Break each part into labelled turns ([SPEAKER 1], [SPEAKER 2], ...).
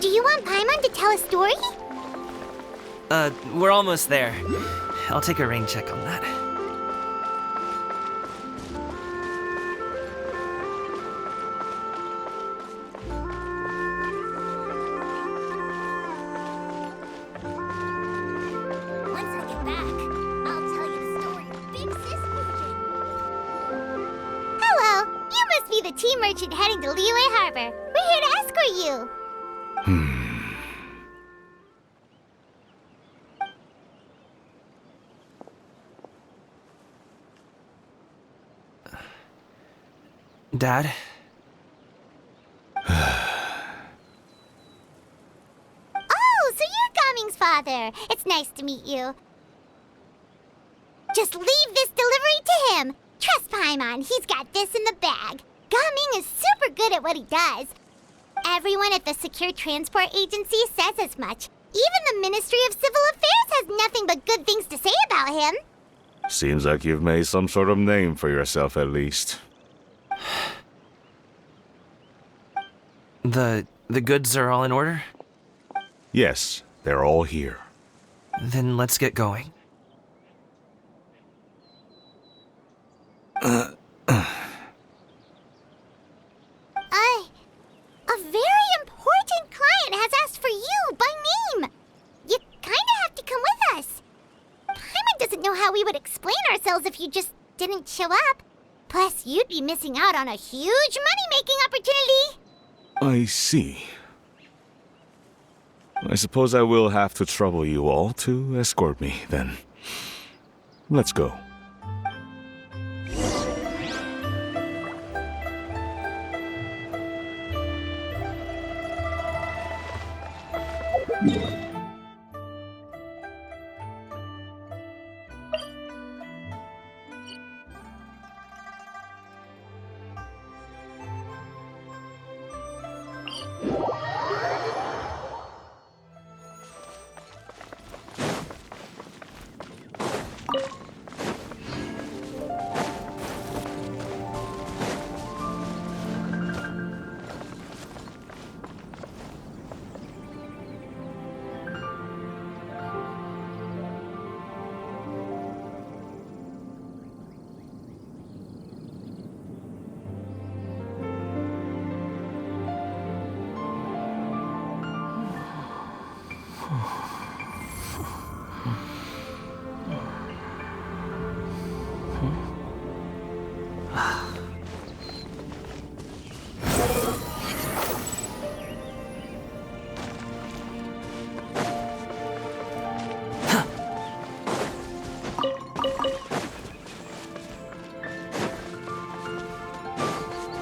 [SPEAKER 1] Do you want Paimon to tell a story?
[SPEAKER 2] We're almost there. I'll take a rain check on that.
[SPEAKER 1] Once I get back, I'll tell you the story of Big Sis Fujin. Hello! You must be the tea merchant heading to Liyue Harbor. We're here to escort you.
[SPEAKER 2] Dad?
[SPEAKER 1] Oh, so you're Gaming's father. It's nice to meet you. Just leave this delivery to him. Trust Paimon, he's got this in the bag. Gaming is super good at what he does. Everyone at the Secure Transport Agency says as much. Even the Ministry of Civil Affairs has nothing but good things to say about him.
[SPEAKER 3] Seems like you've made some sort of name for yourself at least.
[SPEAKER 2] The goods are all in order?
[SPEAKER 3] Yes, they're all here.
[SPEAKER 2] Then let's get going.
[SPEAKER 1] A very important client has asked for you by name. You kinda have to come with us. Paimon doesn't know how we would explain ourselves if you just didn't show up. Plus, you'd be missing out on a huge money-making opportunity.
[SPEAKER 3] I see. I suppose I will have to trouble you all to escort me, then. Let's go.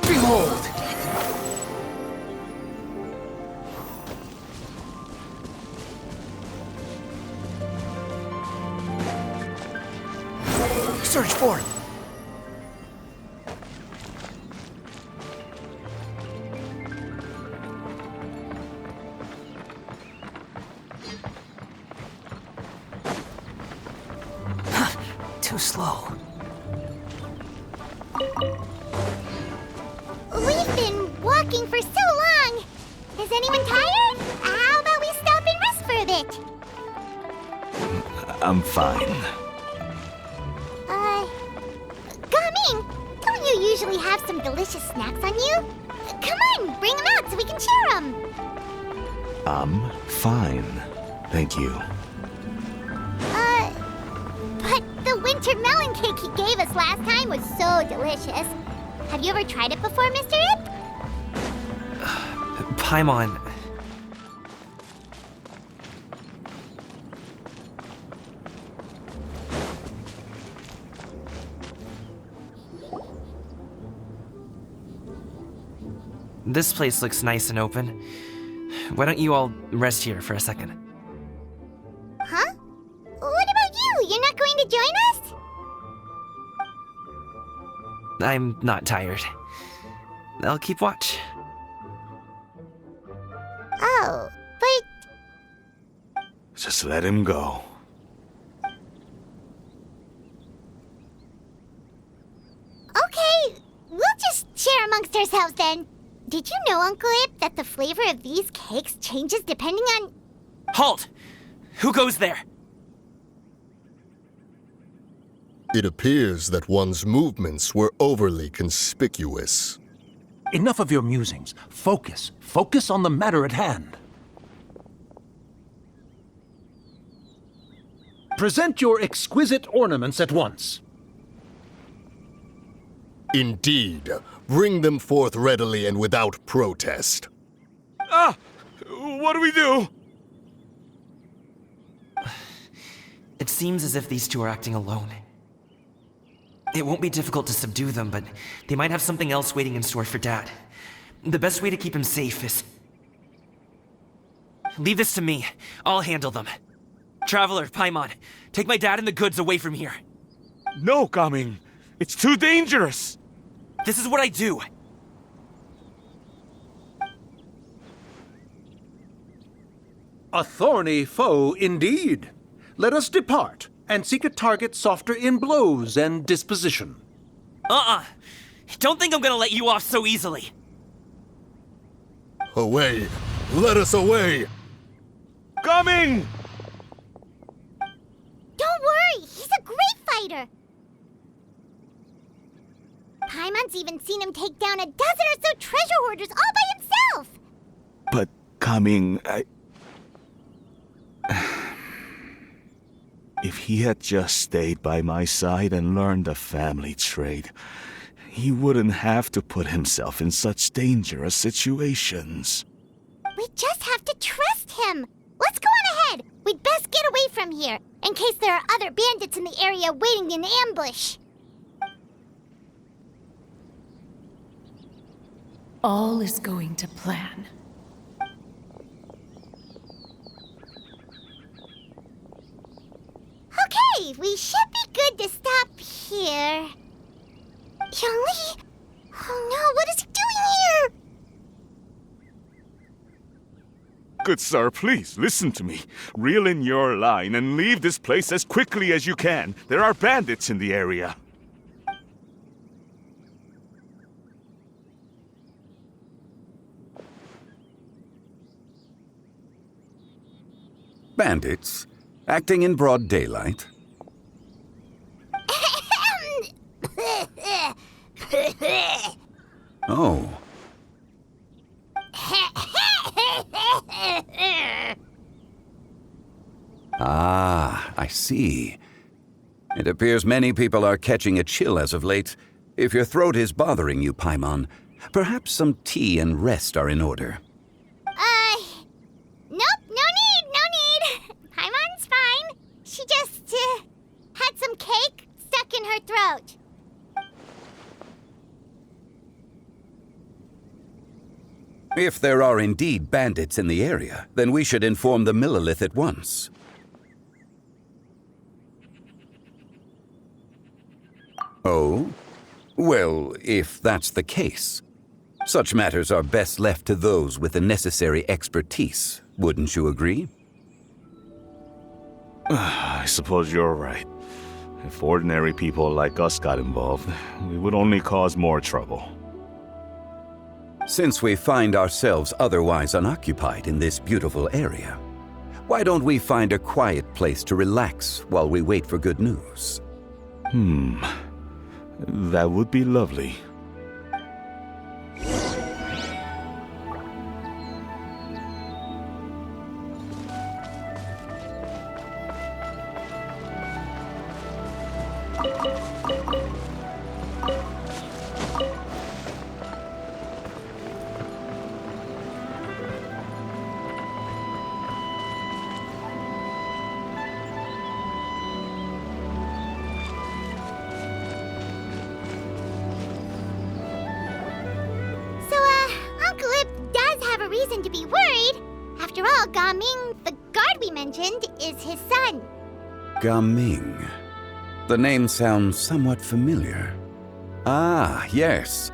[SPEAKER 2] Behold! Search for it! Too slow.
[SPEAKER 1] We've been walking for so long. Is anyone tired? How about we stop and rest for a bit?
[SPEAKER 3] I'm fine.
[SPEAKER 1] Gaming, don't you usually have some delicious snacks on you? Come on, bring them out so we can share them.
[SPEAKER 3] I'm fine. Thank you.
[SPEAKER 1] But the winter melon cake he gave us last time was so delicious. Have you ever tried it before, Mr. Ip?
[SPEAKER 2] Paimon. This place looks nice and open. Why don't you all rest here for a second?
[SPEAKER 1] Huh? What about you? You're not going to join us?
[SPEAKER 2] I'm not tired. I'll keep watch.
[SPEAKER 1] Oh, but
[SPEAKER 3] Just let him go.
[SPEAKER 1] okay, we'll just share amongst ourselves then. Did you know, Uncle Ip, that the flavor of these cakes changes depending on...
[SPEAKER 2] Halt! Who goes there?
[SPEAKER 4] It appears that one's movements were overly conspicuous.
[SPEAKER 5] Enough of your musings. Focus. Focus on the matter at hand. Present your exquisite ornaments at once.
[SPEAKER 4] Indeed. Bring them forth readily and without protest.
[SPEAKER 3] Ah! What do we do?
[SPEAKER 2] It seems as if these two are acting alone. It won't be difficult to subdue them, but they might have something else waiting in store for Dad. The best way to keep him safe is... Leave this to me. I'll handle them. Traveler, Paimon, take my dad and the goods away from here.
[SPEAKER 3] No, Gaming. It's too dangerous.
[SPEAKER 2] This is what I do.
[SPEAKER 5] A thorny foe indeed. Let us depart and seek a target softer in blows and disposition.
[SPEAKER 2] Don't think I'm gonna let you off so easily.
[SPEAKER 4] Away! Let us away!
[SPEAKER 3] Coming!
[SPEAKER 1] Don't worry, he's a great fighter! Paimon's even seen him take down a dozen or so treasure hoarders all by himself!
[SPEAKER 3] But, Gaming, If he had just stayed by my side and learned the family trade, he wouldn't have to put himself in such dangerous situations.
[SPEAKER 1] We just have to trust him! Let's go on ahead! We'd best get away from here, in case there are other bandits in the area waiting in ambush.
[SPEAKER 6] All is going to plan.
[SPEAKER 1] Okay, we should be good to stop here. Yongli? Oh no, what is he doing here?
[SPEAKER 3] Good sir, please, listen to me. Reel in your line and leave this place as quickly as you can. There are bandits in the area.
[SPEAKER 7] Bandits? Acting in broad daylight? Oh. Ah, I see. It appears many people are catching a chill as of late. If your throat is bothering you, Paimon, perhaps some tea and rest are in order.
[SPEAKER 1] Nope, no need. Paimon's fine. She just, had some cake stuck in her throat.
[SPEAKER 7] If there are indeed bandits in the area, then we should inform the Millelith at once. Oh? Well, if that's the case, such matters are best left to those with the necessary expertise, wouldn't you agree?
[SPEAKER 3] I suppose you're right. If ordinary people like us got involved, we would only cause more trouble.
[SPEAKER 7] Since we find ourselves otherwise unoccupied in this beautiful area, why don't we find a quiet place to relax while we wait for good news?
[SPEAKER 3] That would be lovely.
[SPEAKER 1] Uncle Ip does have a reason to be worried. After all, Gaming, the guard we mentioned, is his son.
[SPEAKER 7] Gaming. The name sounds somewhat familiar. Ah, yes.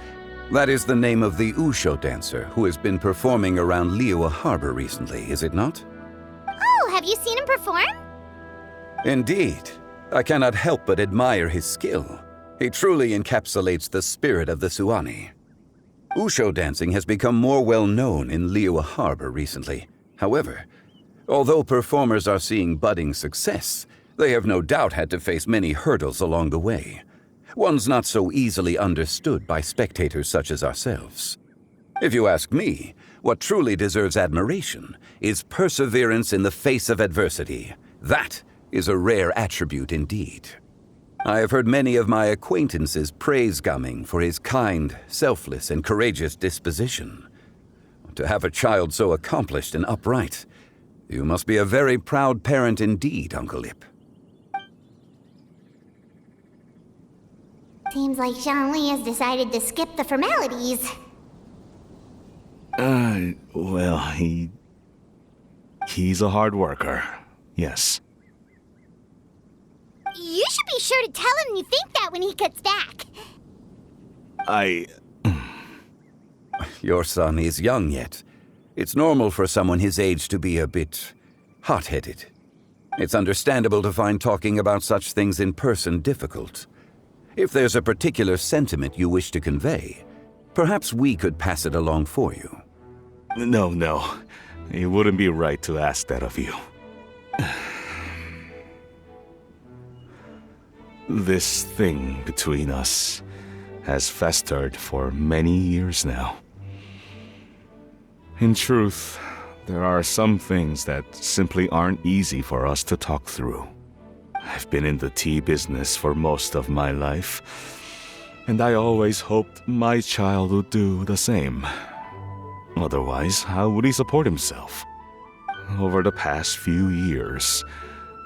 [SPEAKER 7] That is the name of the Usho dancer who has been performing around Liyue Harbor recently, is it not?
[SPEAKER 1] Oh, have you seen him perform?
[SPEAKER 7] Indeed. I cannot help but admire his skill. He truly encapsulates the spirit of the Suani. Usho dancing has become more well known in Liyue Harbor recently. However, although performers are seeing budding success, they have no doubt had to face many hurdles along the way. Ones not so easily understood by spectators such as ourselves. If you ask me, what truly deserves admiration is perseverance in the face of adversity. That is a rare attribute indeed. I have heard many of my acquaintances praise Gaming for his kind, selfless, and courageous disposition. To have a child so accomplished and upright, you must be a very proud parent indeed, Uncle Ip.
[SPEAKER 1] Seems like Zhongli has decided to skip the formalities.
[SPEAKER 3] Well, he's a hard worker. Yes.
[SPEAKER 1] You should be sure to tell him you think that when he gets back.
[SPEAKER 7] Your son is young yet. It's normal for someone his age to be a bit hot-headed. It's understandable to find talking about such things in person difficult. If there's a particular sentiment you wish to convey, perhaps we could pass it along for you.
[SPEAKER 3] No. It wouldn't be right to ask that of you. This thing between us has festered for many years now. In truth, there are some things that simply aren't easy for us to talk through. I've been in the tea business for most of my life, and I always hoped my child would do the same. Otherwise, how would he support himself? Over the past few years,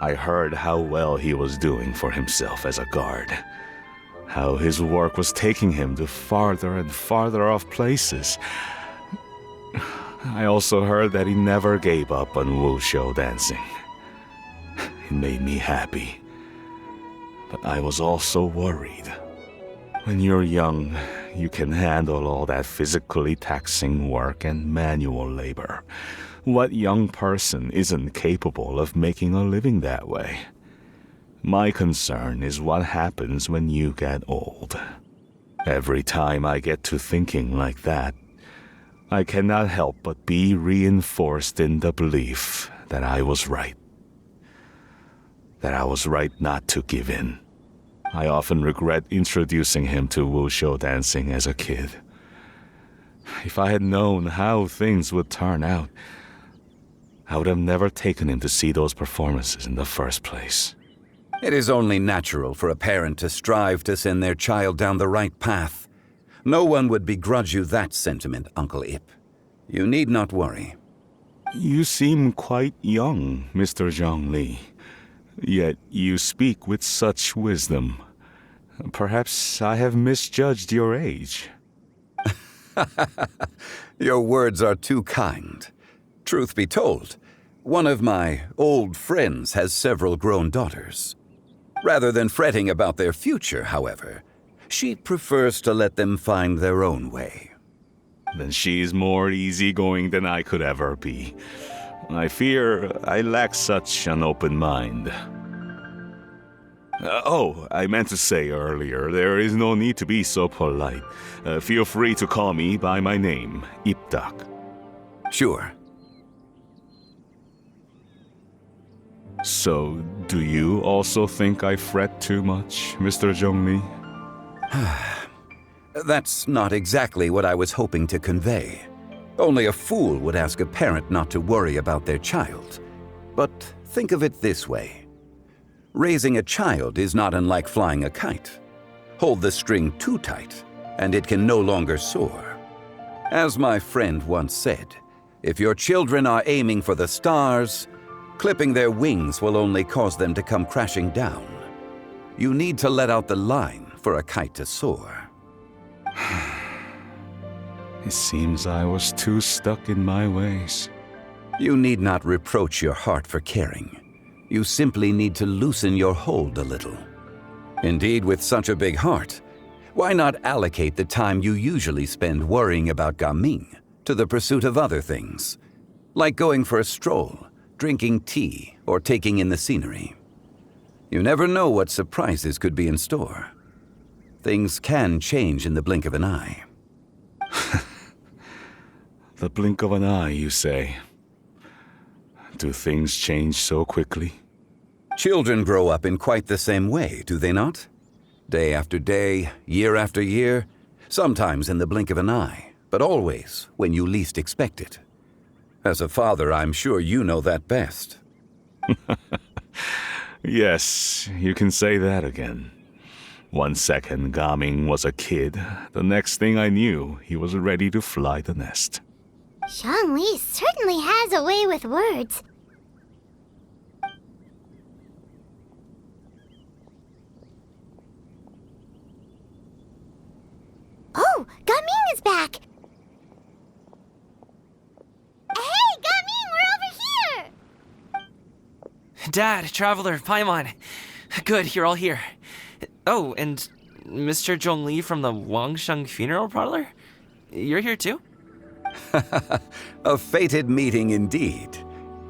[SPEAKER 3] I heard how well he was doing for himself as a guard. How his work was taking him to farther and farther off places. I also heard that he never gave up on wushou dancing. It made me happy. But I was also worried. When you're young, you can handle all that physically taxing work and manual labor. What young person isn't capable of making a living that way? My concern is what happens when you get old. Every time I get to thinking like that, I cannot help but be reinforced in the belief that I was right. That I was right not to give in. I often regret introducing him to wushou dancing as a kid. If I had known how things would turn out, I would have never taken him to see those performances in the first place.
[SPEAKER 7] It is only natural for a parent to strive to send their child down the right path. No one would begrudge you that sentiment, Uncle Ip. You need not worry.
[SPEAKER 3] You seem quite young, Mr. Zhongli. Yet you speak with such wisdom. Perhaps I have misjudged your age.
[SPEAKER 7] Your words are too kind. Truth be told, one of my old friends has several grown daughters. Rather than fretting about their future, however, she prefers to let them find their own way.
[SPEAKER 3] Then she's more easygoing than I could ever be. I fear I lack such an open mind. I meant to say earlier, there is no need to be so polite. Feel free to call me by my name, Ipdak.
[SPEAKER 7] Sure.
[SPEAKER 3] So, do you also think I fret too much, Mr. Zhongli?
[SPEAKER 7] That's not exactly what I was hoping to convey. Only a fool would ask a parent not to worry about their child. But think of it this way. Raising a child is not unlike flying a kite. Hold the string too tight, and it can no longer soar. As my friend once said, if your children are aiming for the stars, clipping their wings will only cause them to come crashing down. You need to let out the line for a kite to soar.
[SPEAKER 3] It seems I was too stuck in my ways.
[SPEAKER 7] You need not reproach your heart for caring. You simply need to loosen your hold a little. Indeed, with such a big heart, why not allocate the time you usually spend worrying about Gaming to the pursuit of other things, like going for a stroll, drinking tea, or taking in the scenery? You never know what surprises could be in store. Things can change in the blink of an eye.
[SPEAKER 3] The blink of an eye, you say? Do things change so quickly?
[SPEAKER 7] Children grow up in quite the same way, do they not? Day after day, year after year, sometimes in the blink of an eye, but always when you least expect it. As a father, I'm sure you know that best.
[SPEAKER 3] Yes, you can say that again. 1 second Gaming was a kid, the next thing I knew, he was ready to fly the nest.
[SPEAKER 1] Zhongli certainly has a way with words. Oh, Gaming is back! Hey, Gaming, we're over here!
[SPEAKER 2] Dad, Traveler, Paimon. Good, you're all here. Oh, and Mr. Zhongli from the Wangsheng Funeral Parlor? You're here too?
[SPEAKER 7] A fated meeting indeed.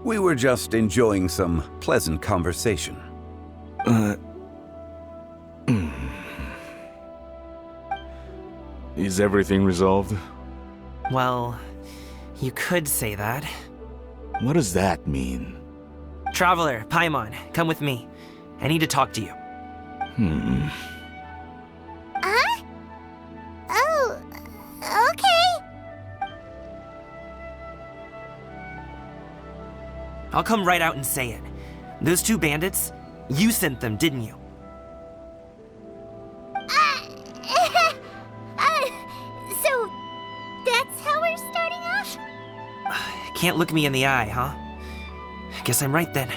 [SPEAKER 7] We were just enjoying some pleasant conversation.
[SPEAKER 3] Is everything resolved?
[SPEAKER 2] Well, you could say that.
[SPEAKER 3] What does that mean?
[SPEAKER 2] Traveler, Paimon, come with me. I need to talk to you.
[SPEAKER 1] Huh? Oh, okay.
[SPEAKER 2] I'll come right out and say it. Those two bandits, you sent them, didn't you?
[SPEAKER 1] So, that's how we're starting off?
[SPEAKER 2] Can't look me in the eye, huh? Guess I'm right then.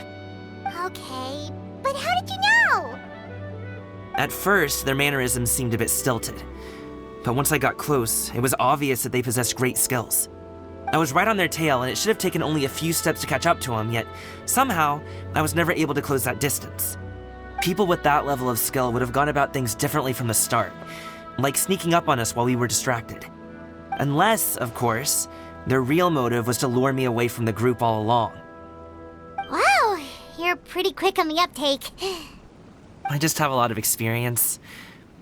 [SPEAKER 1] Okay, but how did you know?
[SPEAKER 2] At first, their mannerisms seemed a bit stilted. But once I got close, it was obvious that they possessed great skills. I was right on their tail, and it should have taken only a few steps to catch up to them, yet somehow, I was never able to close that distance. People with that level of skill would have gone about things differently from the start, like sneaking up on us while we were distracted. Unless, of course, their real motive was to lure me away from the group all along.
[SPEAKER 1] Wow, you're pretty quick on the uptake.
[SPEAKER 2] I just have a lot of experience.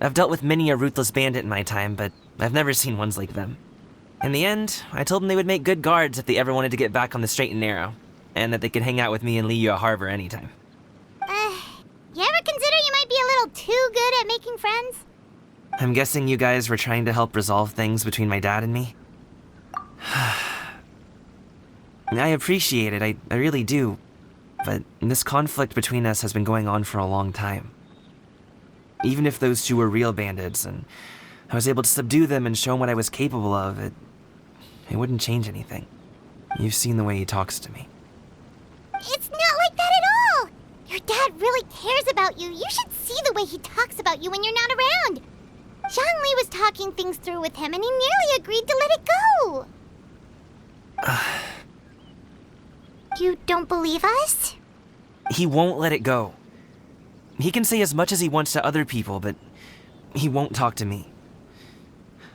[SPEAKER 2] I've dealt with many a ruthless bandit in my time, but I've never seen ones like them. In the end, I told them they would make good guards if they ever wanted to get back on the straight and narrow, and that they could hang out with me in Liyue Harbor anytime.
[SPEAKER 1] You ever consider you might be a little too good at making friends?
[SPEAKER 2] I'm guessing you guys were trying to help resolve things between my dad and me? I appreciate it, I really do. But this conflict between us has been going on for a long time. Even if those two were real bandits, and I was able to subdue them and show them what I was capable of, it wouldn't change anything. You've seen the way he talks to me.
[SPEAKER 1] It's not like that at all! Your dad really cares about you. You should see the way he talks about you when you're not around. Zhongli was talking things through with him, and he nearly agreed to let it go. You don't believe us?
[SPEAKER 2] He won't let it go. He can say as much as he wants to other people, but he won't talk to me.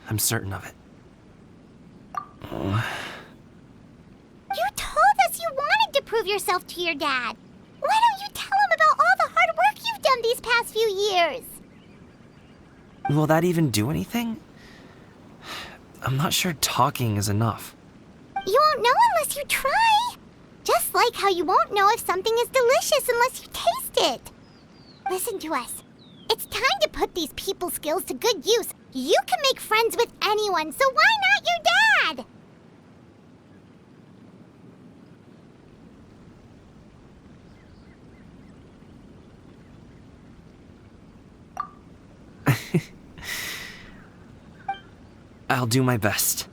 [SPEAKER 2] I'm certain of it.
[SPEAKER 1] You told us you wanted to prove yourself to your dad. Why don't you tell him about all the hard work you've done these past few years?
[SPEAKER 2] Will that even do anything? I'm not sure talking is enough.
[SPEAKER 1] You won't know unless you try. Just like how you won't know if something is delicious unless you taste it. Listen to us. It's time to put these people skills to good use. You can make friends with anyone, so why not your dad?
[SPEAKER 2] I'll do my best.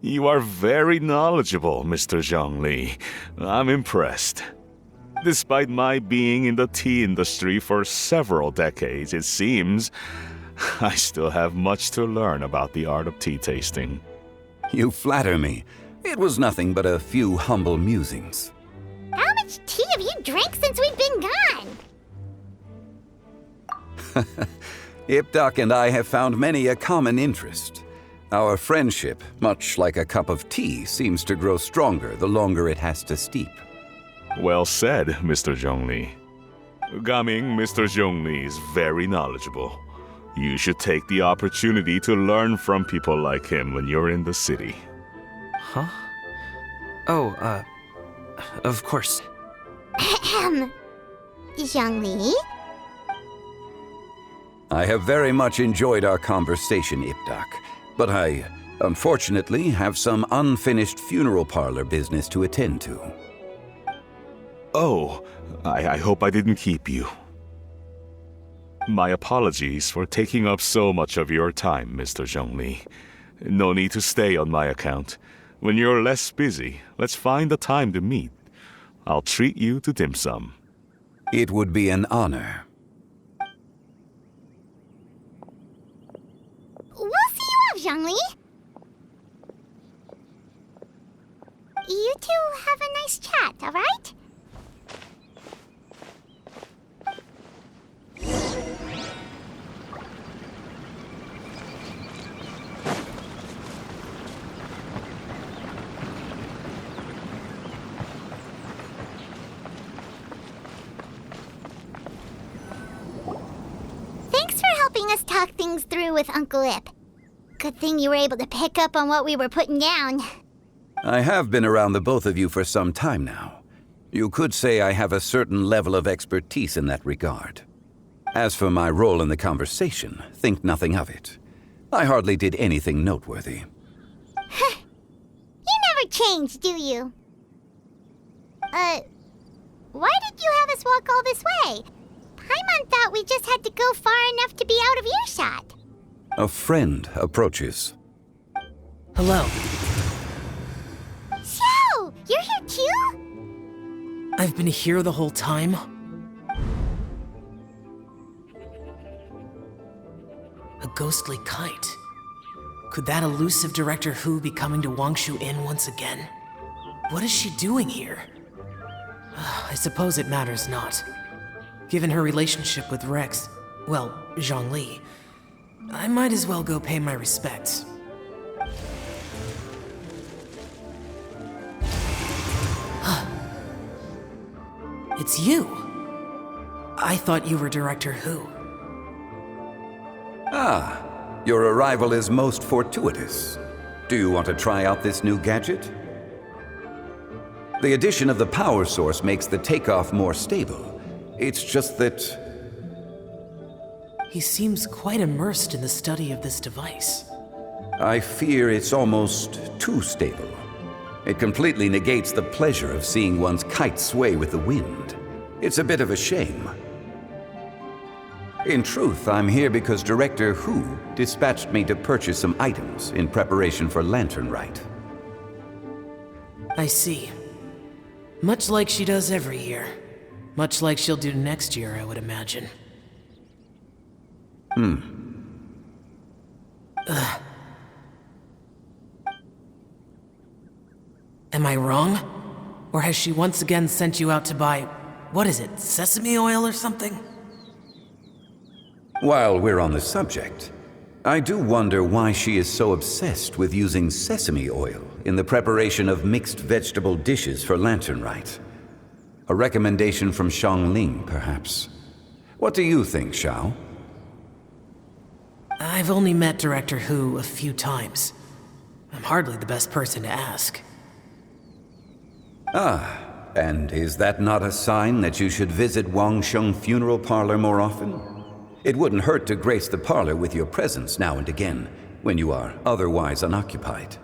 [SPEAKER 3] You are very knowledgeable, Mr. Zhongli. I'm impressed. Despite my being in the tea industry for several decades, it seems I still have much to learn about the art of tea tasting.
[SPEAKER 7] You flatter me. It was nothing but a few humble musings.
[SPEAKER 1] How much tea have you drank since we've been gone?
[SPEAKER 7] Ipdak and I have found many a common interest. Our friendship, much like a cup of tea, seems to grow stronger the longer it has to steep.
[SPEAKER 3] Well said, Mr. Zhongli. Gaming, Mr. Zhongli is very knowledgeable. You should take the opportunity to learn from people like him when you're in the city.
[SPEAKER 2] Huh? Oh, of course.
[SPEAKER 1] Ahem. Zhongli?
[SPEAKER 7] I have very much enjoyed our conversation, Ipdak, but I, unfortunately, have some unfinished funeral parlor business to attend to.
[SPEAKER 3] Oh, I hope I didn't keep you. My apologies for taking up so much of your time, Mr. Zhongli. No need to stay on my account. When you're less busy, let's find a time to meet. I'll treat you to dim sum.
[SPEAKER 7] It would be an honor.
[SPEAKER 1] We'll see you off, Zhongli. You two have a nice chat, alright? Thanks for helping us talk things through with Uncle Ip. Good thing you were able to pick up on what we were putting down.
[SPEAKER 7] I have been around the both of you for some time now. You could say I have a certain level of expertise in that regard. As for my role in the conversation, think nothing of it. I hardly did anything noteworthy.
[SPEAKER 1] You never change, do you? Why did you have us walk all this way? Paimon thought we just had to go far enough to be out of earshot.
[SPEAKER 7] A friend approaches.
[SPEAKER 2] Hello.
[SPEAKER 1] So, you're here too?
[SPEAKER 2] I've been here the whole time? A ghostly kite. Could that elusive Director Hu be coming to Wangshu Inn once again? What is she doing here? I suppose it matters not. Given her relationship with Rex, well, Zhongli, I might as well go pay my respects. It's you! I thought you were Director Hu.
[SPEAKER 7] Ah, your arrival is most fortuitous. Do you want to try out this new gadget? The addition of the power source makes the takeoff more stable. It's just that...
[SPEAKER 2] He seems quite immersed in the study of this device.
[SPEAKER 7] I fear it's almost too stable. It completely negates the pleasure of seeing one's kite sway with the wind. It's a bit of a shame. In truth, I'm here because Director Hu dispatched me to purchase some items in preparation for LanternRite.
[SPEAKER 2] I see. Much like she does every year. Much like she'll do next year, I would imagine. Am I wrong? Or has she once again sent you out to buy, what is it, sesame oil or something?
[SPEAKER 7] While we're on the subject, I do wonder why she is so obsessed with using sesame oil in the preparation of mixed vegetable dishes for LanternRite. A recommendation from Xiangling, perhaps. What do you think, Xiao?
[SPEAKER 2] I've only met Director Hu a few times. I'm hardly the best person to ask.
[SPEAKER 7] Ah, and is that not a sign that you should visit Wangsheng Funeral Parlor more often? It wouldn't hurt to grace the parlor with your presence now and again, when you are otherwise unoccupied.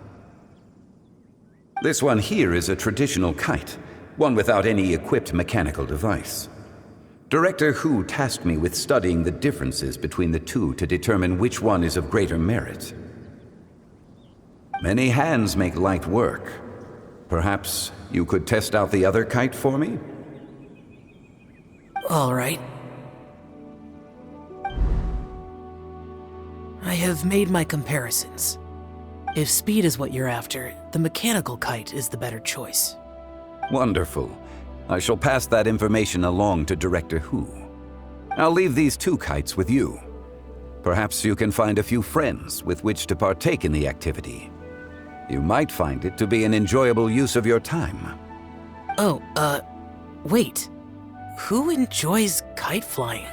[SPEAKER 7] This one here is a traditional kite, one without any equipped mechanical device. Director Hu tasked me with studying the differences between the two to determine which one is of greater merit. Many hands make light work. Perhaps you could test out the other kite for me?
[SPEAKER 2] All right. I have made my comparisons. If speed is what you're after, the mechanical kite is the better choice.
[SPEAKER 7] Wonderful. I shall pass that information along to Director Hu. I'll leave these two kites with you. Perhaps you can find a few friends with which to partake in the activity. You might find it to be an enjoyable use of your time.
[SPEAKER 2] Oh, wait. Who enjoys kite flying?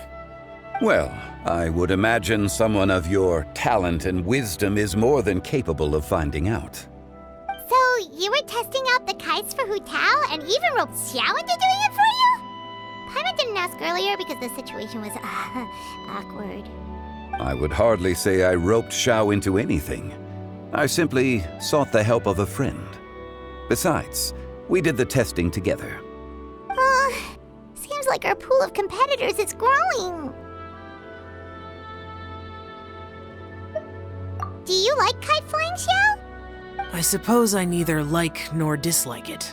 [SPEAKER 7] Well, I would imagine someone of your talent and wisdom is more than capable of finding out.
[SPEAKER 1] So, you were testing out the kites for Hu Tao and even roped Xiao into doing it for you? Paimon didn't ask earlier because the situation was awkward.
[SPEAKER 7] I would hardly say I roped Xiao into anything. I simply sought the help of a friend. Besides, we did the testing together.
[SPEAKER 1] Seems like our pool of competitors is growing. Do you like kite flying, Xiao?
[SPEAKER 8] I suppose I neither like nor dislike it.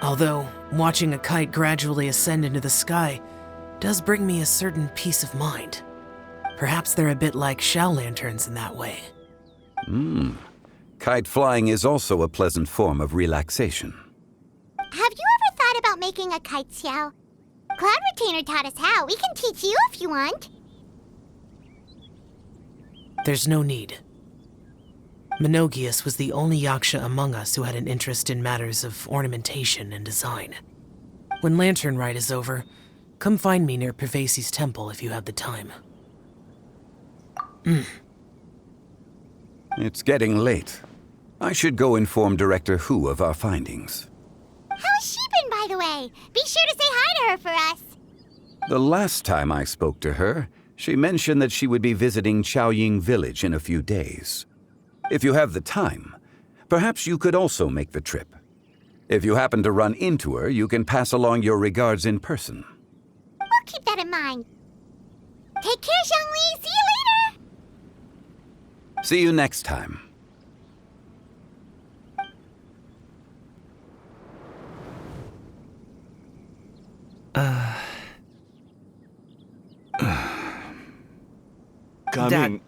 [SPEAKER 8] Although, watching a kite gradually ascend into the sky does bring me a certain peace of mind. Perhaps they're a bit like Xiao lanterns in that way.
[SPEAKER 7] Kite flying is also a pleasant form of relaxation.
[SPEAKER 1] Have you ever thought about making a kite, Xiao? Cloud Retainer taught us how. We can teach you if you want.
[SPEAKER 8] There's no need. Menogias was the only Yaksha among us who had an interest in matters of ornamentation and design. When LanternRite is over, come find me near Pervasi's temple if you have the time.
[SPEAKER 7] It's getting late. I should go inform Director Hu of our findings.
[SPEAKER 1] How's she been, by the way? Be sure to say hi to her for us.
[SPEAKER 7] The last time I spoke to her, she mentioned that she would be visiting Chaoying Village in a few days. If you have the time, perhaps you could also make the trip. If you happen to run into her, you can pass along your regards in person.
[SPEAKER 1] We'll keep that in mind. Take care, Zhongli. See you later.
[SPEAKER 7] See you next time.
[SPEAKER 3] Coming.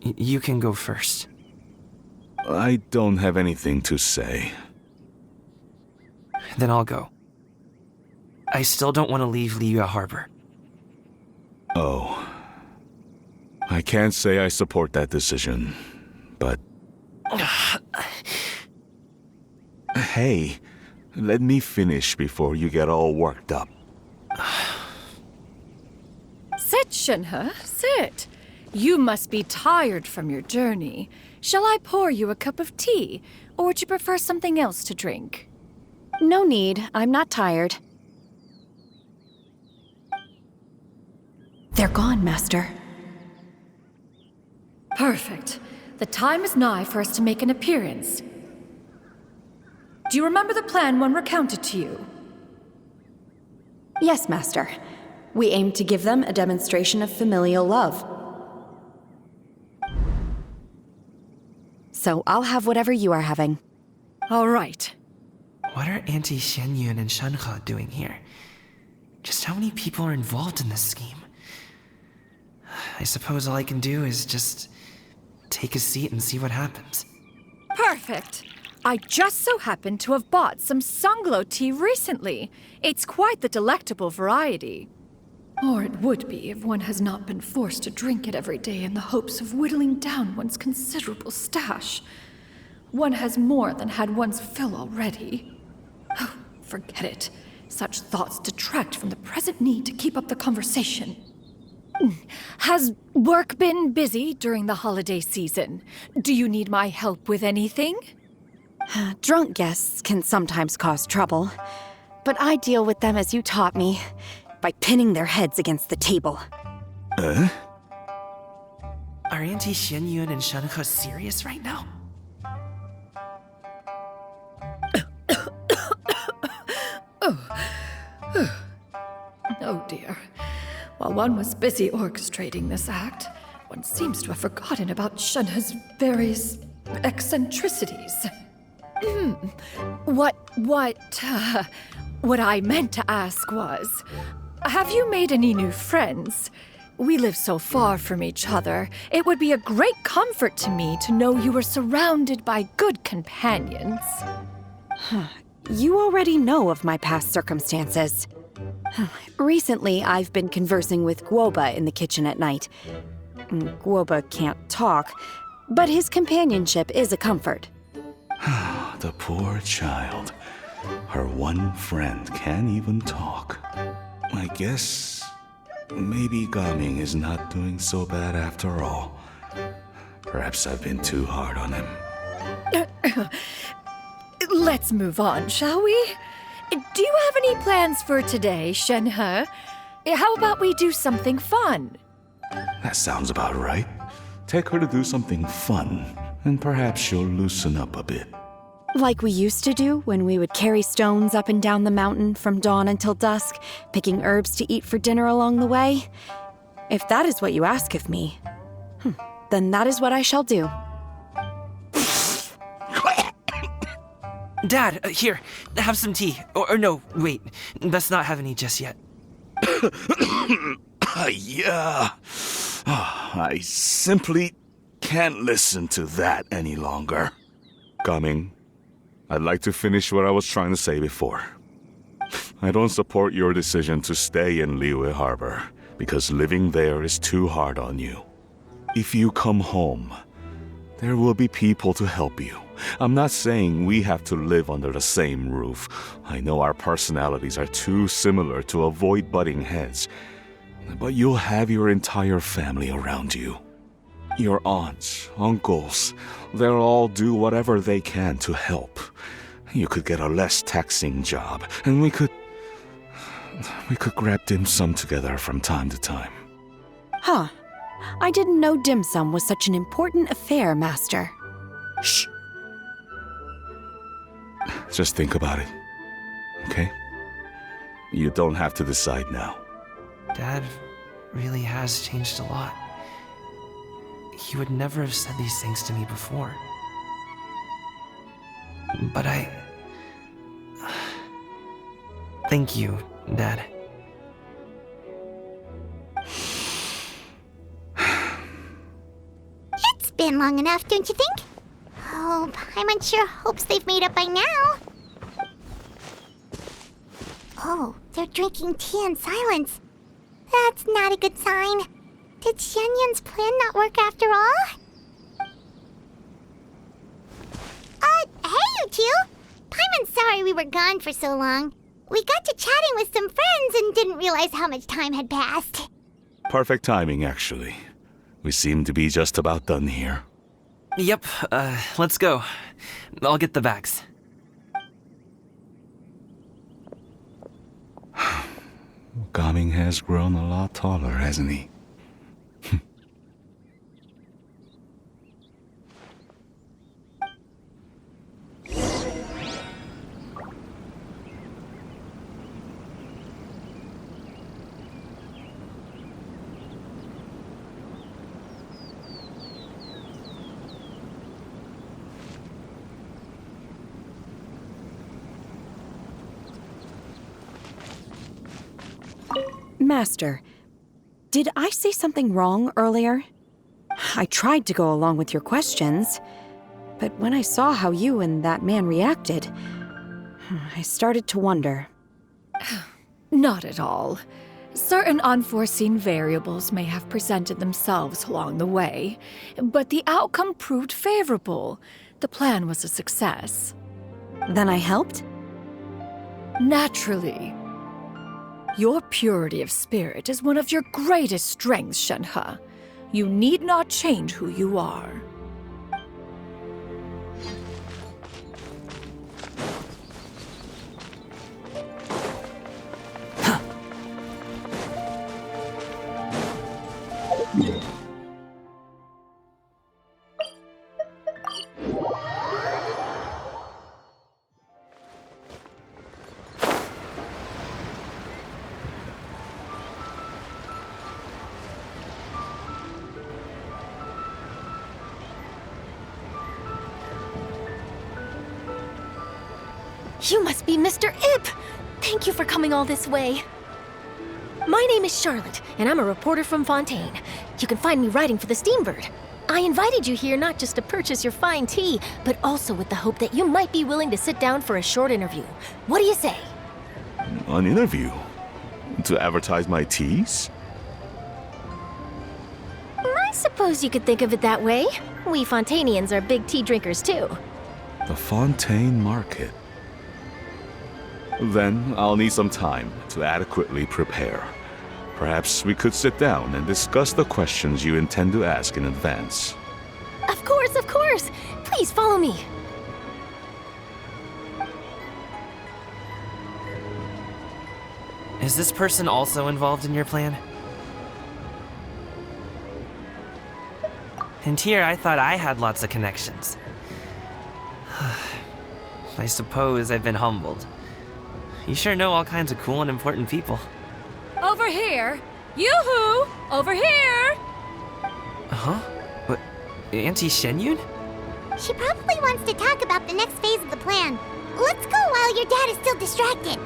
[SPEAKER 2] You can go first.
[SPEAKER 3] I don't have anything to say.
[SPEAKER 2] Then I'll go. I still don't want to leave Liyue Harbor.
[SPEAKER 3] Oh. I can't say I support that decision, but... Hey, let me finish before you get all worked up.
[SPEAKER 6] Sit, Shenhe, sit. You must be tired from your journey. Shall I pour you a cup of tea, or would you prefer something else to drink?
[SPEAKER 9] No need. I'm not tired. They're gone, Master.
[SPEAKER 6] Perfect. The time is nigh for us to make an appearance. Do you remember the plan one recounted to you?
[SPEAKER 9] Yes, Master. We aim to give them a demonstration of familial love. So I'll have whatever you are having.
[SPEAKER 6] All right.
[SPEAKER 2] What are Auntie Xianyun and Shenhe doing here? Just how many people are involved in this scheme? I suppose all I can do is just take a seat and see what happens.
[SPEAKER 6] Perfect. I just so happen to have bought some Sunglow tea recently. It's quite the delectable variety. Or it would be if one has not been forced to drink it every day in the hopes of whittling down one's considerable stash. One has more than had one's fill already. Oh, forget it. Such thoughts detract from the present need to keep up the conversation. Has work been busy during the holiday season? Do you need my help with anything?
[SPEAKER 9] Drunk guests can sometimes cause trouble, but I deal with them as you taught me, by pinning their heads against the table.
[SPEAKER 2] Are Auntie Xianyun and Shenhe serious right now?
[SPEAKER 6] Oh dear. While one was busy orchestrating this act, one seems to have forgotten about Shenhe's various eccentricities. What I meant to ask was, have you made any new friends? We live so far from each other. It would be a great comfort to me to know you were surrounded by good companions.
[SPEAKER 9] You already know of my past circumstances. Recently, I've been conversing with Guoba in the kitchen at night. Guoba can't talk, but his companionship is a comfort.
[SPEAKER 3] The poor child. Her one friend can't even talk. I guess maybe Gaming is not doing so bad after all. Perhaps I've been too hard on him.
[SPEAKER 6] Let's move on, shall we? Do you have any plans for today, Shenhe? How about we do something fun?
[SPEAKER 3] That sounds about right. Take her to do something fun, and perhaps she'll loosen up a bit.
[SPEAKER 9] Like we used to do when we would carry stones up and down the mountain from dawn until dusk, picking herbs to eat for dinner along the way? If that is what you ask of me, then that is what I shall do.
[SPEAKER 2] Dad, here, have some tea. Or no, wait, let's not have any just yet.
[SPEAKER 3] Yeah. I simply can't listen to that any longer. Gaming, I'd like to finish what I was trying to say before. I don't support your decision to stay in Liyue Harbor, because living there is too hard on you. If you come home, there will be people to help you. I'm not saying we have to live under the same roof. I know our personalities are too similar to avoid butting heads. But you'll have your entire family around you. Your aunts, uncles, they'll all do whatever they can to help. You could get a less taxing job, and we could grab dim sum together from time to time.
[SPEAKER 9] Huh. I didn't know dim sum was such an important affair, Master.
[SPEAKER 3] Shh. Just think about it, okay? You don't have to decide now.
[SPEAKER 2] Dad really has changed a lot. He would never have said these things to me before. But thank you, Dad.
[SPEAKER 1] It's been long enough, don't you think? Oh, Paimon sure hopes they've made up by now. Oh, they're drinking tea in silence. That's not a good sign. Did Xianyun's plan not work after all? Hey you two! Paimon's sorry we were gone for so long. We got to chatting with some friends and didn't realize how much time had passed.
[SPEAKER 3] Perfect timing, actually. We seem to be just about done here.
[SPEAKER 2] Yep, let's go. I'll get the bags.
[SPEAKER 3] Gaming has grown a lot taller, hasn't he?
[SPEAKER 9] Master, did I say something wrong earlier? I tried to go along with your questions, but when I saw how you and that man reacted, I started to wonder.
[SPEAKER 6] Not at all. Certain unforeseen variables may have presented themselves along the way, but the outcome proved favorable. The plan was a success.
[SPEAKER 9] Then I helped?
[SPEAKER 6] Naturally. Your purity of spirit is one of your greatest strengths, Shenhe. You need not change who you are.
[SPEAKER 10] You must be Mr. Ip! Thank you for coming all this way. My name is Charlotte, and I'm a reporter from Fontaine. You can find me writing for the Steambird. I invited you here not just to purchase your fine tea, but also with the hope that you might be willing to sit down for a short interview. What do you say?
[SPEAKER 3] An interview? To advertise my teas?
[SPEAKER 10] I suppose you could think of it that way. We Fontainians are big tea drinkers too.
[SPEAKER 3] The Fontaine Market. Then I'll need some time to adequately prepare. Perhaps we could sit down and discuss the questions you intend to ask in advance.
[SPEAKER 10] Of course, of course! Please follow me.
[SPEAKER 2] Is this person also involved in your plan? And here I thought I had lots of connections. I suppose I've been humbled. You sure know all kinds of cool and important people.
[SPEAKER 6] Over here! Yoo-hoo! Over here!
[SPEAKER 2] Huh? What? Auntie Shenyun?
[SPEAKER 1] She probably wants to talk about the next phase of the plan. Let's go while your dad is still distracted.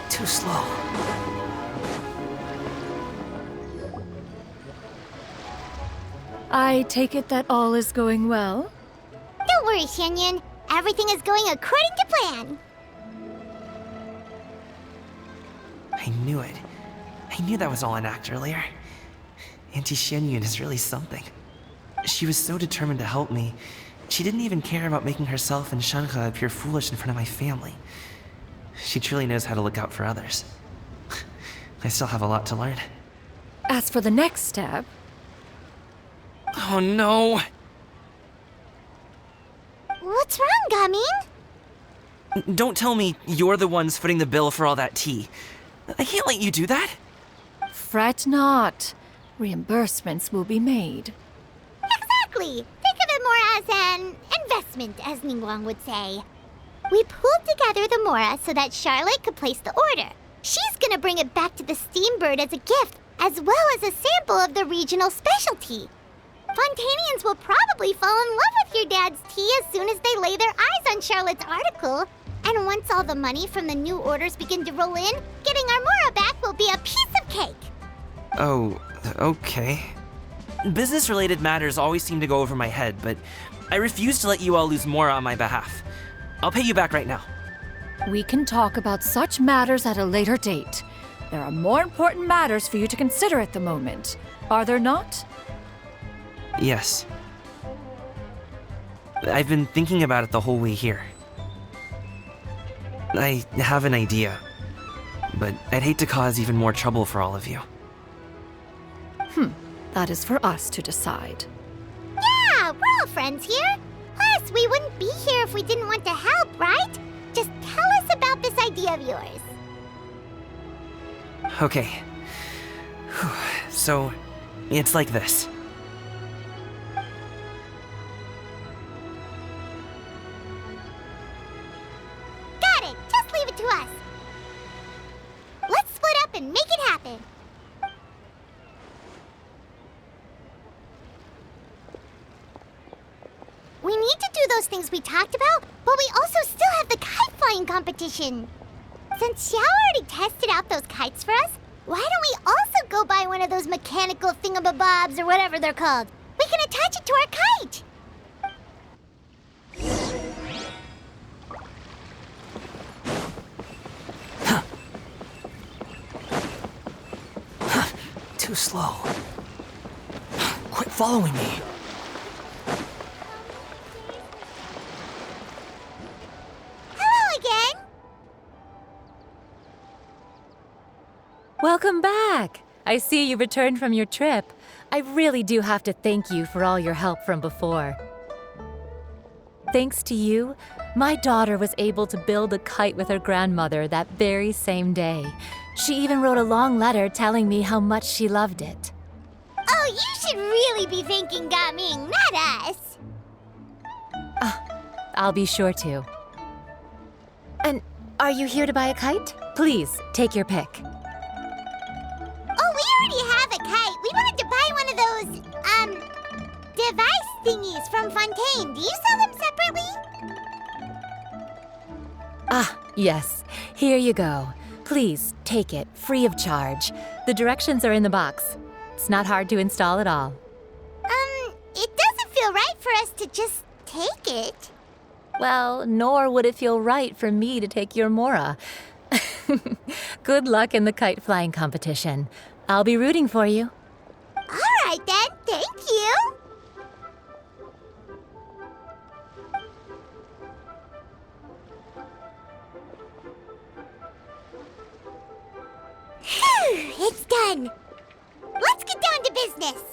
[SPEAKER 2] Too slow.
[SPEAKER 6] I take it that all is going well?
[SPEAKER 1] Don't worry, Shenyun. Everything is going according to plan.
[SPEAKER 2] I knew it. I knew that was all an act earlier. Auntie Shenyun is really something. She was so determined to help me. She didn't even care about making herself and Shanka appear foolish in front of my family. She truly knows how to look out for others. I still have a lot to learn.
[SPEAKER 6] As for the next step...
[SPEAKER 2] Oh no!
[SPEAKER 1] What's wrong, Gamin?
[SPEAKER 2] Don't tell me you're the ones footing the bill for all that tea. I can't let you do that.
[SPEAKER 6] Fret not. Reimbursements will be made.
[SPEAKER 1] Exactly. Think of it more as an investment, as Ningguang would say. We pooled together the Mora so that Charlotte could place the order. She's gonna bring it back to the Steambird as a gift, as well as a sample of the regional specialty. Fontanians will probably fall in love with your dad's tea as soon as they lay their eyes on Charlotte's article. And once all the money from the new orders begin to roll in, getting our Mora back will be a piece of cake.
[SPEAKER 2] Oh, okay. Business-related matters always seem to go over my head, but I refuse to let you all lose Mora on my behalf. I'll pay you back right now.
[SPEAKER 6] We can talk about such matters at a later date. There are more important matters for you to consider at the moment, are there not?
[SPEAKER 2] Yes. I've been thinking about it the whole way here. I have an idea, but I'd hate to cause even more trouble for all of you.
[SPEAKER 6] That is for us to decide.
[SPEAKER 1] Yeah, we're all friends here. Plus, we wouldn't be here if we didn't want to help, right? Just tell us about this idea of yours.
[SPEAKER 2] Okay. So, it's like this.
[SPEAKER 1] Got it. Just leave it to us. Let's split up and make it happen. We need to do those things we talked about, but we also still have the kite flying competition. Since Xiao already tested out those kites for us, why don't we also go buy one of those mechanical thingamabobs or whatever they're called? We can attach it to our kite.
[SPEAKER 2] Too slow. Quit following me.
[SPEAKER 1] Hello again.
[SPEAKER 11] Welcome back! I see you returned from your trip. I really do have to thank you for all your help from before. Thanks to you, my daughter was able to build a kite with her grandmother that very same day. She even wrote a long letter telling me how much she loved it.
[SPEAKER 1] Oh, you should really be thanking Gaming, not us.
[SPEAKER 11] I'll be sure to. And are you here to buy a kite? Please, take your pick.
[SPEAKER 1] Oh, we already have a kite. We wanted to buy one of those, device thingies from Fontaine. Do you sell them separately?
[SPEAKER 11] Ah, yes. Here you go. Please, take it, free of charge. The directions are in the box. It's not hard to install at all.
[SPEAKER 1] It doesn't feel right for us to just take it.
[SPEAKER 11] Well, nor would it feel right for me to take your Mora. Good luck in the kite flying competition. I'll be rooting for you.
[SPEAKER 1] All right, then. Thank you. It's done. Let's get down to business.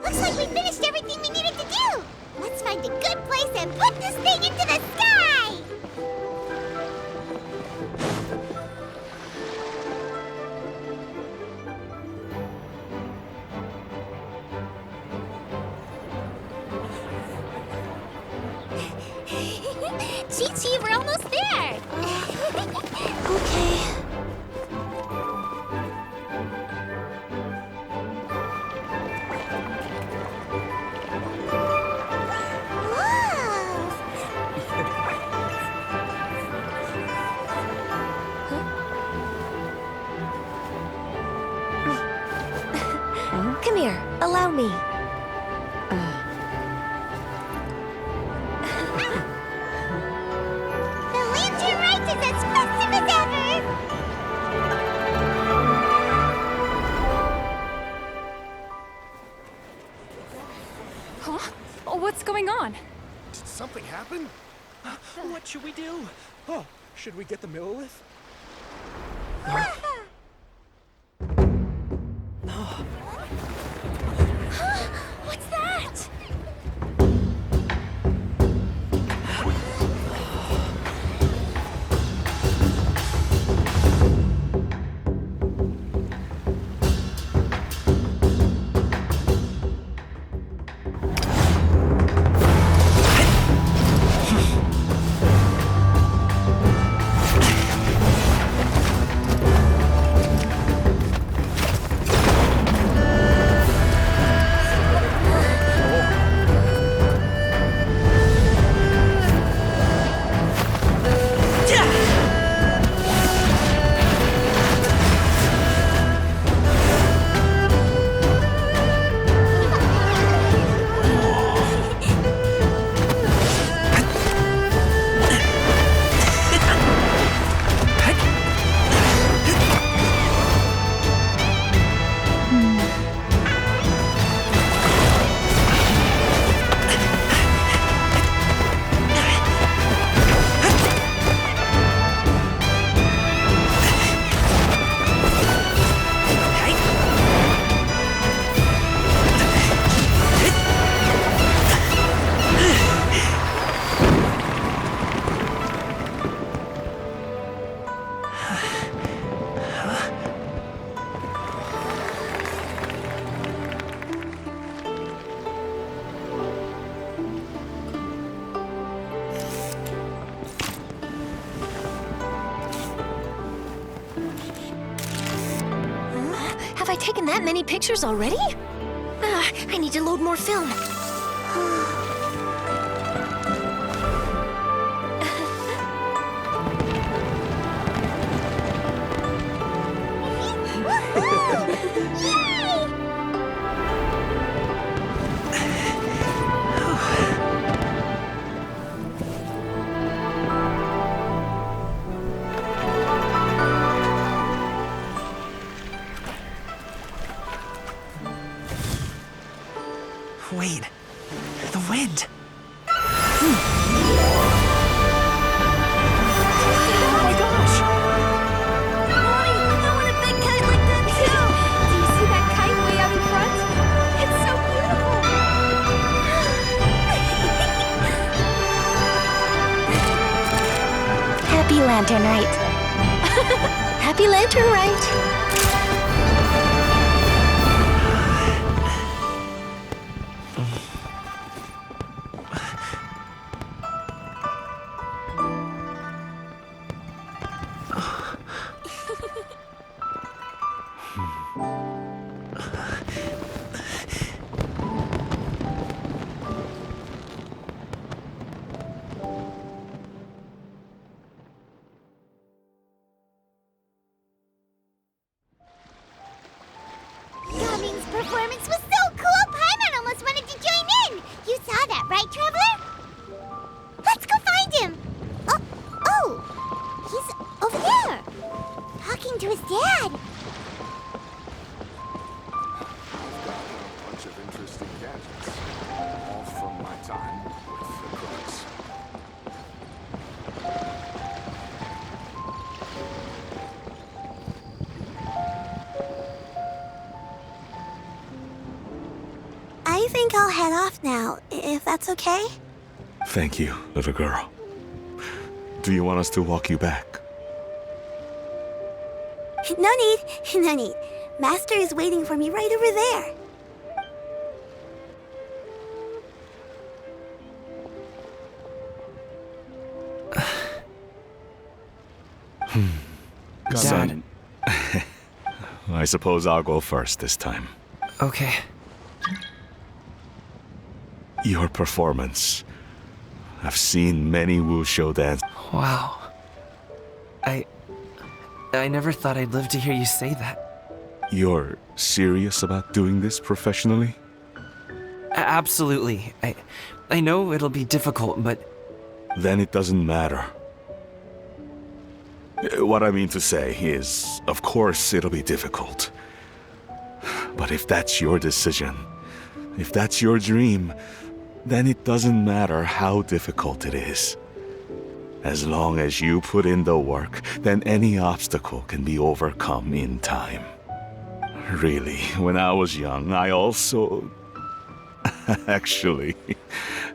[SPEAKER 1] Looks like we finished everything we needed to do. Let's find a good place and put this thing into the sky. Chi-Chi, we're almost there. Okay.
[SPEAKER 10] Come here, allow me.
[SPEAKER 1] The LanternRite is as festive as ever!
[SPEAKER 6] Huh? Oh, what's going on?
[SPEAKER 12] Did something happen? What should we do? Oh, should we get the Millilith?
[SPEAKER 10] What's that? Have I taken that many pictures already? I need to load more film.
[SPEAKER 2] Wait, the wind.
[SPEAKER 6] Oh my gosh!
[SPEAKER 10] Mommy, I want a big kite like that too!
[SPEAKER 6] Do you see that kite way out in front? It's so beautiful!
[SPEAKER 10] Happy LanternRite. Happy LanternRite.
[SPEAKER 1] think I'll head off now, if that's okay?
[SPEAKER 3] Thank you, little girl. Do you want us to walk you back?
[SPEAKER 1] No need, no need. Master is waiting for me right over there.
[SPEAKER 2] Dad.
[SPEAKER 3] I suppose I'll go first this time.
[SPEAKER 2] Okay.
[SPEAKER 3] Your performance. I've seen many wushou dance.
[SPEAKER 2] Wow. I never thought I'd live to hear you say that.
[SPEAKER 3] You're serious about doing this professionally?
[SPEAKER 2] Absolutely. I know it'll be difficult, but...
[SPEAKER 3] Then it doesn't matter. What I mean to say is, of course it'll be difficult. But if that's your decision, if that's your dream, then it doesn't matter how difficult it is. As long as you put in the work, then any obstacle can be overcome in time. Really, when I was young, I also... Actually,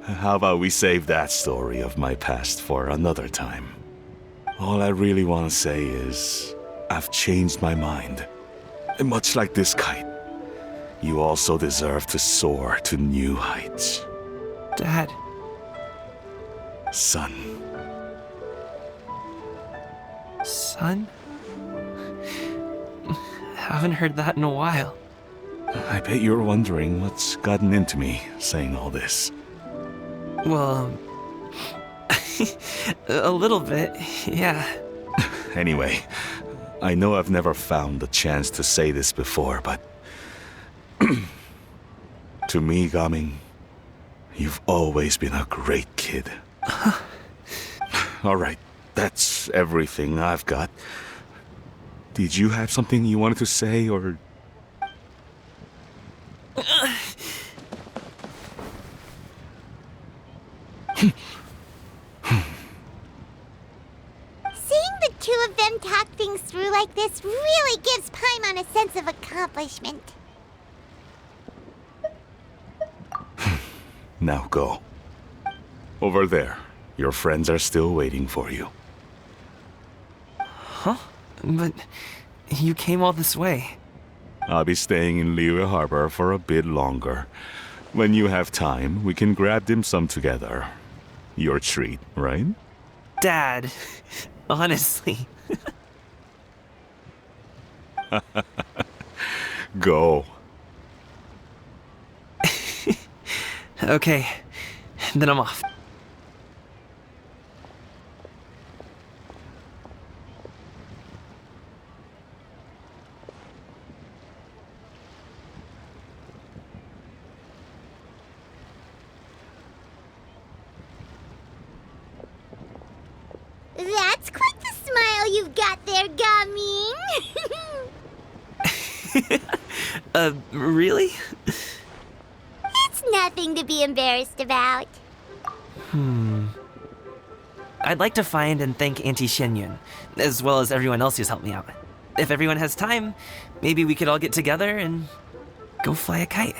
[SPEAKER 3] how about we save that story of my past for another time? All I really want to say is, I've changed my mind. Much like this kite, you also deserve to soar to new heights.
[SPEAKER 2] Dad.
[SPEAKER 3] Son.
[SPEAKER 2] Son? Haven't heard that in a while.
[SPEAKER 3] I bet you're wondering what's gotten into me saying all this.
[SPEAKER 2] Well, a little bit, yeah.
[SPEAKER 3] Anyway, I know I've never found the chance to say this before, but... to me, Gaming, you've always been a great kid. Alright, that's everything I've got. Did you have something you wanted to say, or...
[SPEAKER 1] Seeing the two of them talk things through like this really gives Paimon a sense of accomplishment.
[SPEAKER 3] Now go. Over there. Your friends are still waiting for you.
[SPEAKER 2] Huh? But you came all this way.
[SPEAKER 3] I'll be staying in Liyue Harbor for a bit longer. When you have time, we can grab dim sum together. Your treat, right?
[SPEAKER 2] Dad, honestly.
[SPEAKER 3] Go.
[SPEAKER 2] Okay, then I'm off.
[SPEAKER 1] That's quite the smile you've got there, Gaming.
[SPEAKER 2] Really?
[SPEAKER 1] It's nothing to be embarrassed about.
[SPEAKER 2] I'd like to find and thank Auntie Xianyun, as well as everyone else who's helped me out. If everyone has time, maybe we could all get together and go fly a kite.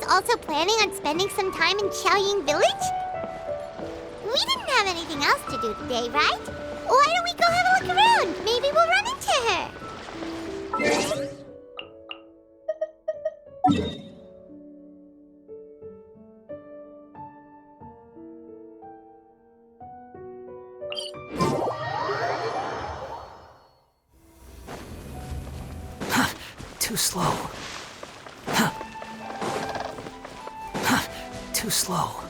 [SPEAKER 1] also planning on spending some time in Xiaoying Village? We didn't have anything else to do today, right? Why don't we go have a look around? Maybe we'll run into her.
[SPEAKER 8] Too slow. Too slow.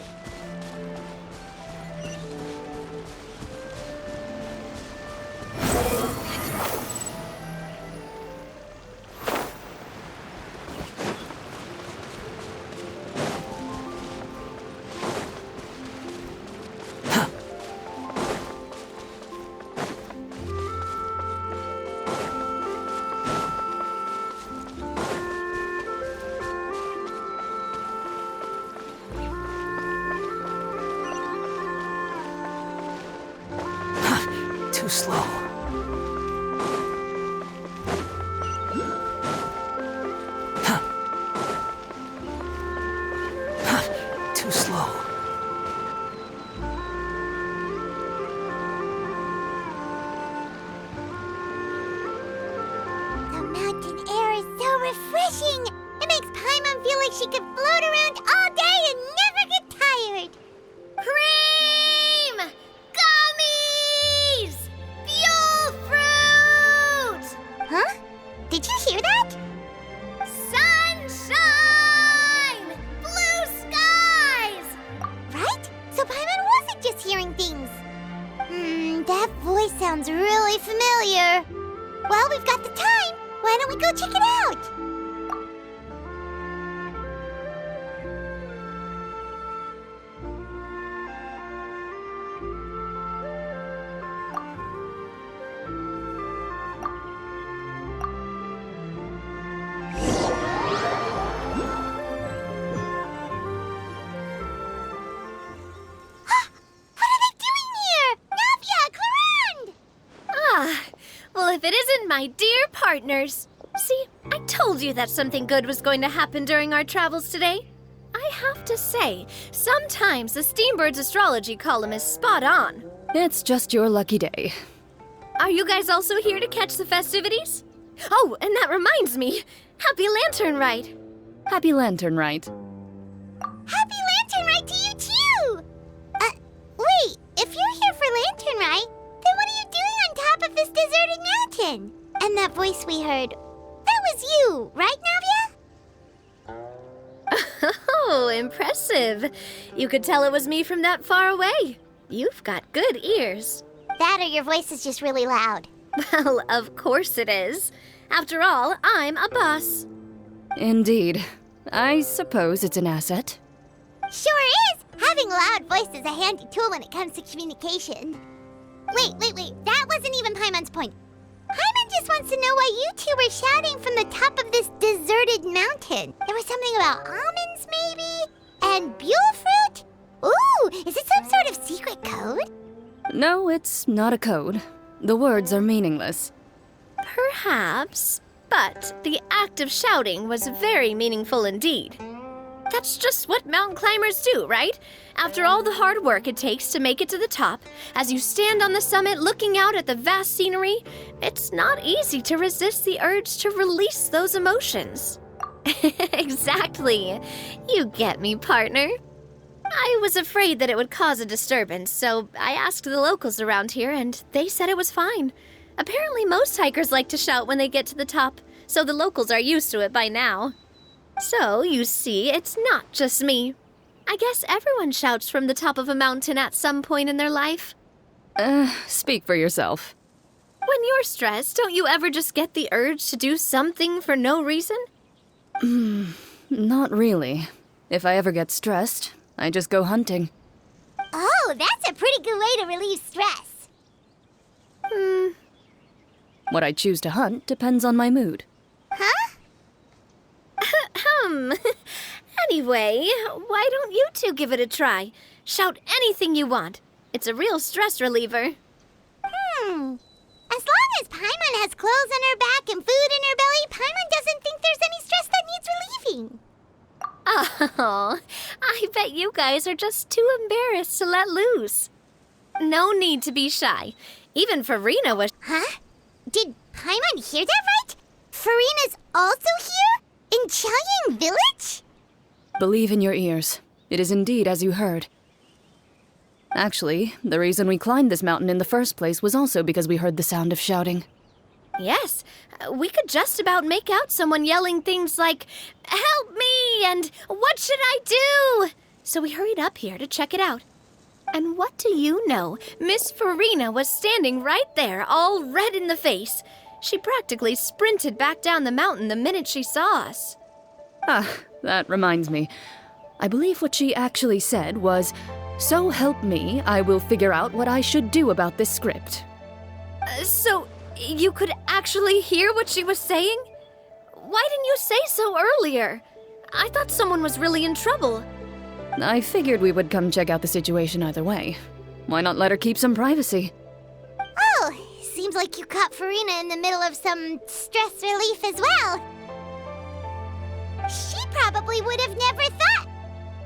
[SPEAKER 8] Too slow. Too slow.
[SPEAKER 1] The mountain air is so refreshing. It makes Paimon feel like she could float around all day and never get tired. Cream! Gummies! Fuel fruit! Huh? Did you hear that? Sunshine! Blue skies! Right? So Paimon wasn't just hearing things. That voice sounds really familiar. Well, we've got the time. Why don't we go check it out?
[SPEAKER 10] Well, if it isn't my dear partners. See, I told you that something good was going to happen during our travels today. I have to say, sometimes the Steambird's astrology column is spot on.
[SPEAKER 6] It's just your lucky day.
[SPEAKER 10] Are you guys also here to catch the festivities? Oh, and that reminds me. Happy LanternRite.
[SPEAKER 6] Happy LanternRite.
[SPEAKER 1] Happy LanternRite to you too! Wait, if you're here for LanternRite, then what are you doing on top of this deserted mountain? And that voice we heard, that was you, right, Navia?
[SPEAKER 10] Oh, impressive. You could tell it was me from that far away. You've got good ears.
[SPEAKER 1] That or your voice is just really loud.
[SPEAKER 10] Well, of course it is. After all, I'm a boss.
[SPEAKER 6] Indeed. I suppose it's an asset.
[SPEAKER 1] Sure is! Having a loud voice is a handy tool when it comes to communication. Wait. That wasn't even Paimon's point. Paimon just wants to know why you two were shouting from the top of this deserted mountain. There was something about almonds, maybe? And buell fruit? Ooh, is it some sort of secret code?
[SPEAKER 6] No, it's not a code. The words are meaningless.
[SPEAKER 10] Perhaps, but the act of shouting was very meaningful indeed. That's just what mountain climbers do, right? After all the hard work it takes to make it to the top, as you stand on the summit looking out at the vast scenery, it's not easy to resist the urge to release those emotions. Exactly. You get me, partner. I was afraid that it would cause a disturbance, so I asked the locals around here, and they said it was fine. Apparently most hikers like to shout when they get to the top, so the locals are used to it by now. So, you see, it's not just me. I guess everyone shouts from the top of a mountain at some point in their life.
[SPEAKER 6] Speak for yourself.
[SPEAKER 10] When you're stressed, don't you ever just get the urge to do something for no reason?
[SPEAKER 6] Not really. If I ever get stressed, I just go hunting.
[SPEAKER 1] Oh, that's a pretty good way to relieve stress.
[SPEAKER 6] What I choose to hunt depends on my mood.
[SPEAKER 1] Huh?
[SPEAKER 10] Anyway, why don't you two give it a try? Shout anything you want. It's a real stress reliever.
[SPEAKER 1] As long as Paimon has clothes on her back and food in her belly, Paimon doesn't think there's any stress that needs relieving.
[SPEAKER 10] guys are just too embarrassed to let loose. No need to be shy. Even Farina was...
[SPEAKER 1] Huh? Did Paimon hear that right? Farina's also here? In Chaoyang Village?
[SPEAKER 9] Believe in your ears. It is indeed as you heard. Actually, the reason we climbed this mountain in the first place was also because we heard the sound of shouting.
[SPEAKER 10] Yes, we could just about make out someone yelling things like, "Help me!" and "What should I do?" So we hurried up here to check it out. And what do you know? Miss Farina was standing right there, all red in the face. She practically sprinted back down the mountain the minute she saw us.
[SPEAKER 9] Ah, that reminds me. I believe what she actually said was, "So help me, I will figure out what I should do about this script."
[SPEAKER 10] So, you could actually hear what she was saying? Why didn't you say so earlier? I thought someone was really in trouble.
[SPEAKER 9] I figured we would come check out the situation either way. Why not let her keep some privacy?
[SPEAKER 1] Oh, seems like you caught Farina in the middle of some stress relief as well. She probably would have never thought...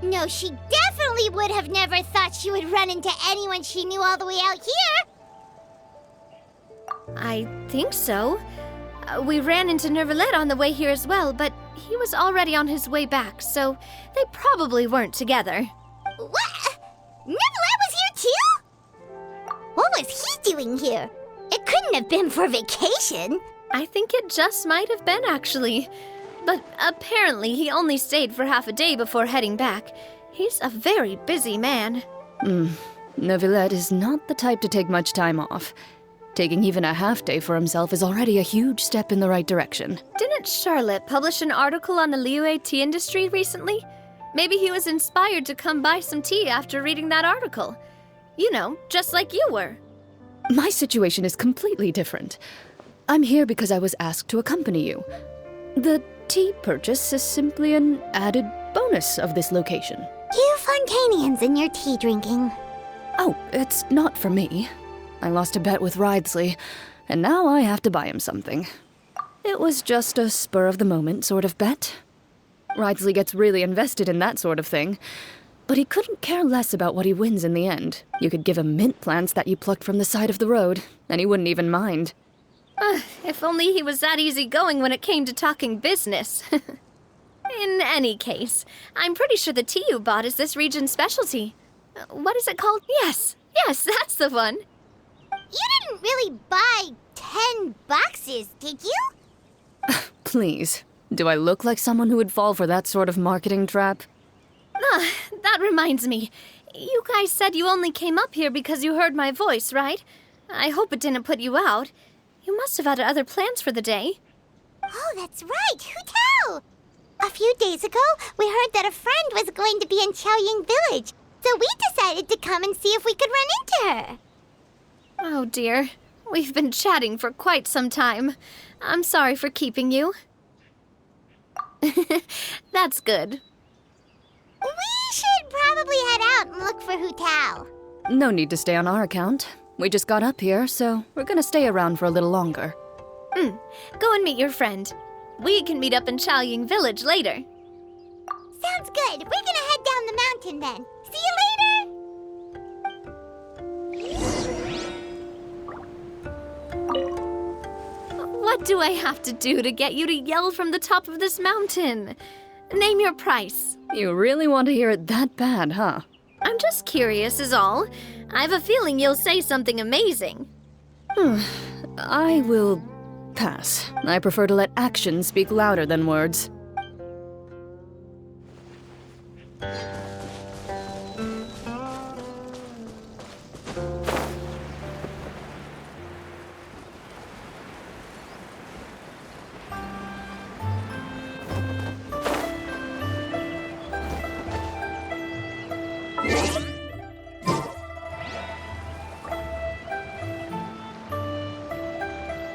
[SPEAKER 1] No, she definitely would have never thought she would run into anyone she knew all the way out here.
[SPEAKER 10] I think so. We ran into Nervalet on the way here as well, but he was already on his way back, so they probably weren't together.
[SPEAKER 1] What? Nervalet was here too? What was he doing here? It couldn't have been for vacation.
[SPEAKER 10] I think it just might have been, actually. But apparently he only stayed for half a day before heading back. He's a very busy man.
[SPEAKER 9] Nervalet is not the type to take much time off. Taking even a half day for himself is already a huge step in the right direction.
[SPEAKER 10] Didn't Charlotte publish an article on the Liyue tea industry recently? Maybe he was inspired to come buy some tea after reading that article. You know, just like you were.
[SPEAKER 9] My situation is completely different. I'm here because I was asked to accompany you. The tea purchase is simply an added bonus of this location.
[SPEAKER 1] You Fontanians and your tea drinking.
[SPEAKER 9] Oh, it's not for me. I lost a bet with Ridesley, and now I have to buy him something. It was just a spur-of-the-moment sort of bet. Ridesley gets really invested in that sort of thing, but he couldn't care less about what he wins in the end. You could give him mint plants that you plucked from the side of the road, and he wouldn't even mind.
[SPEAKER 10] If only he was that easygoing when it came to talking business. In any case, I'm pretty sure the tea you bought is this region's specialty. What is it called? Yes, that's the one.
[SPEAKER 1] You didn't really buy 10 boxes, did you?
[SPEAKER 9] Please, do I look like someone who would fall for that sort of marketing trap?
[SPEAKER 10] That reminds me. You guys said you only came up here because you heard my voice, right? I hope it didn't put you out. You must have had other plans for the day.
[SPEAKER 1] Oh, that's right. Who tell? A few days ago, we heard that a friend was going to be in Chaoyang Village, so we decided to come and see if we could run into her.
[SPEAKER 10] Oh dear. We've been chatting for quite some time. I'm sorry for keeping you. That's good.
[SPEAKER 1] We should probably head out and look for Hu Tao.
[SPEAKER 9] No need to stay on our account. We just got up here, so we're gonna stay around for a little longer.
[SPEAKER 10] Go and meet your friend. We can meet up in Chaoyang Village later.
[SPEAKER 1] Sounds good. We're gonna head down the mountain then. See you later!
[SPEAKER 10] What do I have to do to get you to yell from the top of this mountain? Name your price.
[SPEAKER 9] You really want to hear it that bad, huh?
[SPEAKER 10] I'm just curious is all. I have a feeling you'll say something amazing.
[SPEAKER 9] I will pass. I prefer to let actions speak louder than words.